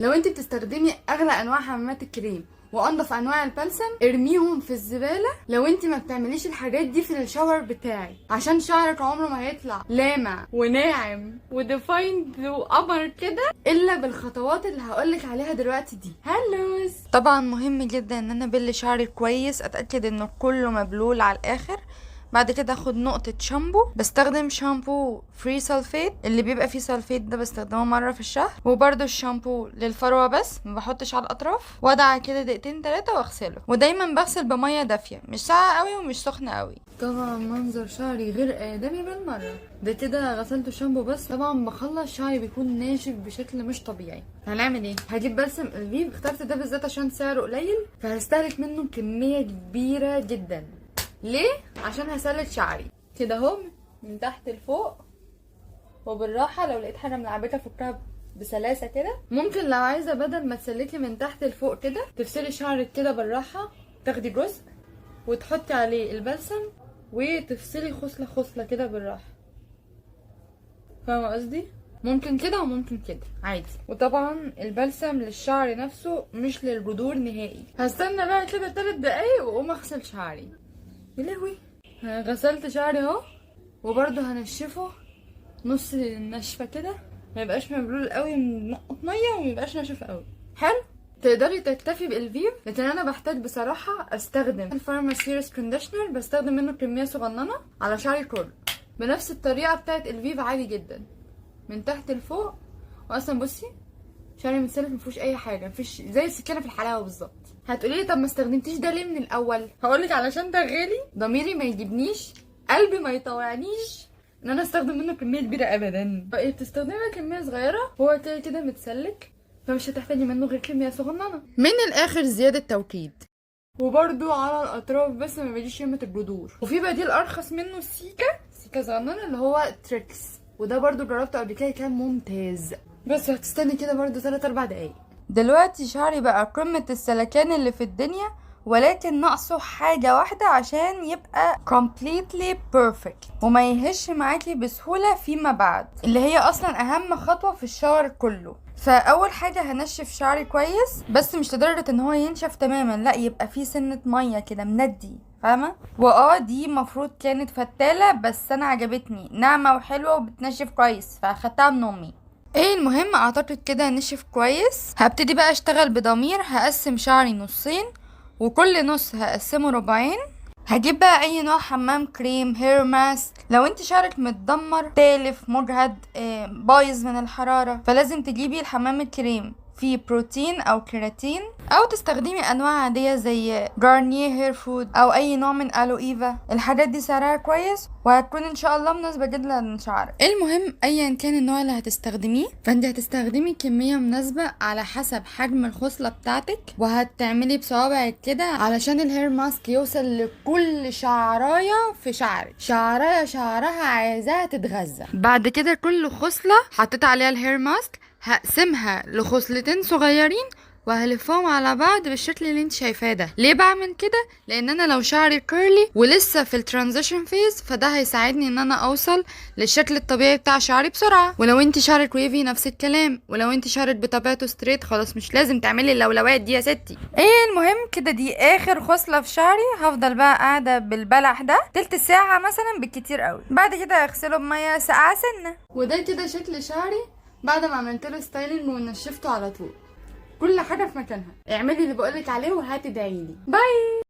لو انت بتستخدمي اغلى انواع حمامات الكريم وانضف انواع البلسم، ارميهم في الزباله لو انت ما بتعمليش الحاجات دي في الشاور بتاعك، عشان شعرك عمره ما هيطلع لامع وناعم وديفايند وقمر كده الا بالخطوات اللي هقولك عليها دلوقتي دي. هلوز. طبعا مهم جدا ان انا ابل شعري كويس، اتاكد انه كله مبلول على الاخر. بعد كده اخد نقطة شامبو، بستخدم شامبو فري سلفيت، اللي بيبقى فيه سلفيت ده بستخدمه مرة في الشهر. وبرده الشامبو للفروة بس، ما بحطش على الاطراف. وادعك كده دقيقتين 3 واغسله، ودايما بغسل بمية دافية، مش ساقعة قوي ومش سخنة قوي. طبعا منظر شعري غير ادمي بالمره. ده كده غسلت الشامبو بس. طبعا بخلص شعري بيكون ناشف بشكل مش طبيعي. هنعمل ايه؟ هجيب بلسم الفيف، اخترت ده بالذات عشان سعره قليل، فهستهلك منه كميه كبيره جدا. ليه؟ عشان هسلك شعري كده اهو من تحت لفوق، وبالراحه. لو لقيت حاجه ملعبكه فكها بسلاسه كده. ممكن لو عايزه بدل ما تسلكي من تحت لفوق كده، تفصلي شعرك كده بالراحه، تاخدي جزء وتحطي عليه البلسم وتفصلي خصله خصله كده بالراحه. فاهمه قصدي؟ ممكن كده وممكن كده عادي. وطبعا البلسم للشعر نفسه مش للجذور نهائي. هستنى بقى كده 3 دقايق واقوم اغسل شعري. يا لهوي، غسلت شعري اهو، وبرده هنشفه نص النشفه كده، ما يبقاش مبلول قوي من نقط ميه وما يبقاش ناشف قوي. حلو. تقدري تكتفي بالفيف، لكن انا بحتاج بصراحه استخدم الفارماسيرس كونديشنر، بستخدم منه كميه صغننه على شعري كله بنفس الطريقه بتاعت الفيف عادي جدا، من تحت لفوق. واصلا بصي شعري متسلك مفيهوش اي حاجه، مفيش، زي السكينه في الحلاوه بالظبط. هتقولي لي طب ما استخدمتيش ده ليه من الاول؟ هقولك علشان ده غالي، ضميري ما يجيبنيش، قلبي ما يطوعنيش ان انا استخدم منه كميه كبيره ابدا. بتستخدمي كميه صغيره، هو كده كده متسلك، فمش هتحتاجي منه غير كميه صغننه. من الاخر زياده توكيد، وبرده على الاطراف بس، ما بيجيش يمة الجذور. وفي بديل ارخص منه سيكا صغننه، اللي هو تريكس، وده برده جربته قبل كده كان ممتاز. بس هتستني كده برده 3-4 دقايق. دلوقتي شعري بقى قمة السلكان اللي في الدنيا، ولكن ناقصه حاجة واحدة عشان يبقى completely perfect وما يهش معاكي بسهولة فيما بعد، اللي هي اصلا اهم خطوة في الشاور كله. فاول حاجة هنشف شعري كويس، بس مش لدرجة ان هو ينشف تماما، لا، يبقى فيه سنة مية كده مندي، فاهمة؟ دي مفروض كانت فتالة، بس انا عجبتني ناعمة وحلوة وبتنشف كويس، فاخدتها من امي. المهم اعتقد كده نشف كويس. هبتدي بقى اشتغل بضمير، هقسم شعري نصين، وكل نص هقسمه ربعين. هجيب بقى اي نوع حمام كريم، هير ماسك. لو انت شعرك متدمر، تالف، مجهد، بايظ من الحرارة، فلازم تجيبي الحمام الكريم فيه بروتين او كيراتين، او تستخدمي انواع عادية زي جارنيه هير فود او اي نوع من الو ايفا. الحاجات دي سعرها كويس وهتكون ان شاء الله مناسبة جدا لشعرك. المهم ايا كان النوع اللي هتستخدميه، فانت هتستخدمي كمية مناسبة على حسب حجم الخصلة بتاعتك، وهتعملي بصوابعك كده علشان الهير ماسك يوصل لكل شعراية في شعرك. شعراية شعرها عايزاها تتغذى. بعد كده كل خصلة حطيت عليها الهير ماسك هقسمها لخصلتين صغيرين وهلفهم على بعض بالشكل اللي انت شايفاه ده. ليه بعمل كده؟ لان انا لو شعري كيرلي ولسه في الترانزيشن فيز، فده هيساعدني ان انا اوصل للشكل الطبيعي بتاع شعري بسرعه. ولو انت شعرك ويفي نفس الكلام، ولو انت شعرك بطبيعته ستريت، خلاص مش لازم تعملي اللولوات دي يا ستي. المهم كده دي اخر خصله في شعري. هفضل بقى قاعده بالبلح ده تلت ساعه مثلا بالكتير قوي، بعد كده اغسله بميه ساقعه سنه. وده كده شكل شعري بعد ما عملت له ستايلنج ونشفته على طول. كل حاجه في مكانها. اعملي اللي بقولك عليه وهتدعيلي. باي.